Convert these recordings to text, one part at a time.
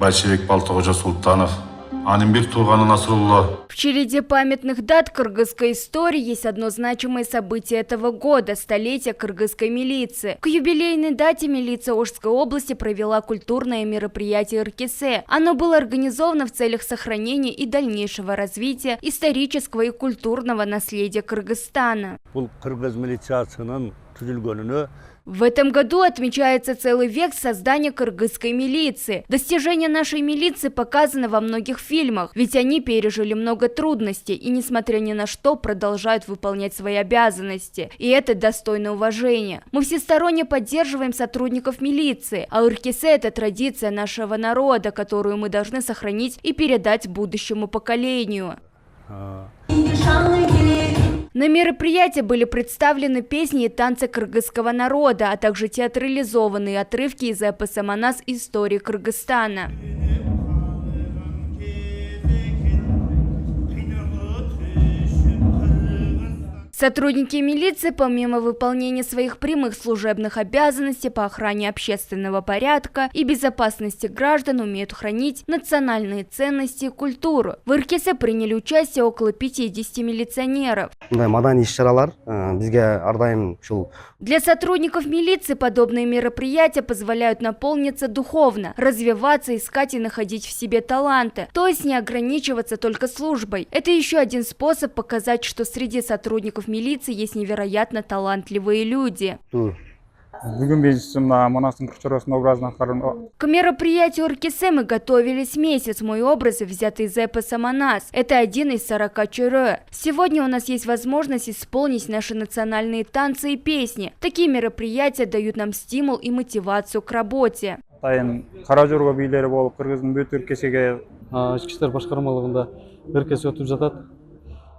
Байчебек Балтыкожа Султанов, анын бир тууганы Насрулла. В череде памятных дат кыргызской истории есть одно значимое событие этого года – столетие кыргызской милиции. К юбилейной дате милиция Ошской области провела культурное мероприятие «Ыркесе». Оно было организовано в целях сохранения и дальнейшего развития исторического и культурного наследия Кыргызстана. В этом году отмечается целый век создания кыргызской милиции. Достижения нашей милиции показаны во многих фильмах, ведь они пережили много трудностей и, несмотря ни на что, продолжают выполнять свои обязанности. И это достойно уважения. Мы всесторонне поддерживаем сотрудников милиции, а Ыркесе – это традиция нашего народа, которую мы должны сохранить и передать будущему поколению. На мероприятии были представлены песни и танцы кыргызского народа, а также театрализованные отрывки из эпоса «Манас. Истории Кыргызстана». Сотрудники милиции, помимо выполнения своих прямых служебных обязанностей по охране общественного порядка и безопасности граждан, умеют хранить национальные ценности и культуру. В Ыркесе приняли участие около 50 милиционеров. Для сотрудников милиции подобные мероприятия позволяют наполниться духовно, развиваться, искать и находить в себе таланты, то есть не ограничиваться только службой. Это еще один способ показать, что среди сотрудников милиции есть невероятно талантливые люди. К мероприятию «Ыркесе» мы готовились месяц. Мой образ взят из эпоса «Манас». Это один из 40 чурё. Сегодня у нас есть возможность исполнить наши национальные танцы и песни. Такие мероприятия дают нам стимул и мотивацию к работе.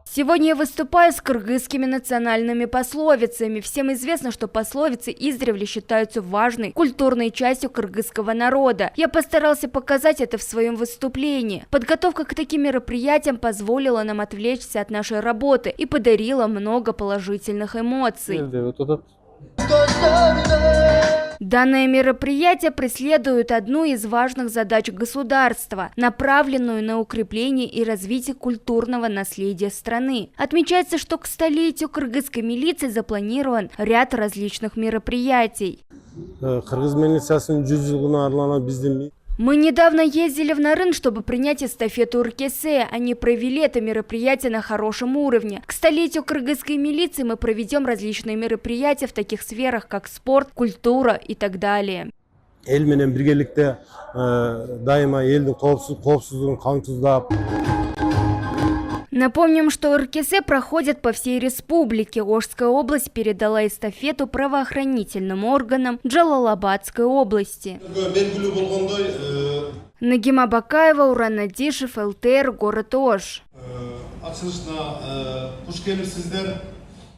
Сегодня я выступаю с кыргызскими национальными пословицами. Всем известно, что пословицы издревле считаются важной культурной частью кыргызского народа. Я постарался показать это в своем выступлении. Подготовка к таким мероприятиям позволила нам отвлечься от нашей работы и подарила много положительных эмоций. Данное мероприятие преследует одну из важных задач государства, направленную на укрепление и развитие культурного наследия страны. Отмечается, что к столетию кыргызской милиции запланирован ряд различных мероприятий. Мы недавно ездили в Нарын, чтобы принять эстафету Ыркесе. Они провели это мероприятие на хорошем уровне. К столетию кыргызской милиции мы проведем различные мероприятия в таких сферах, как спорт, культура и так далее. Напомним, что Ыркесе проходят по всей республике. Ошская область передала эстафету правоохранительным органам Джалалабадской области. Нагима Бакаева, Уран Надишев, ЛТР, город Ош.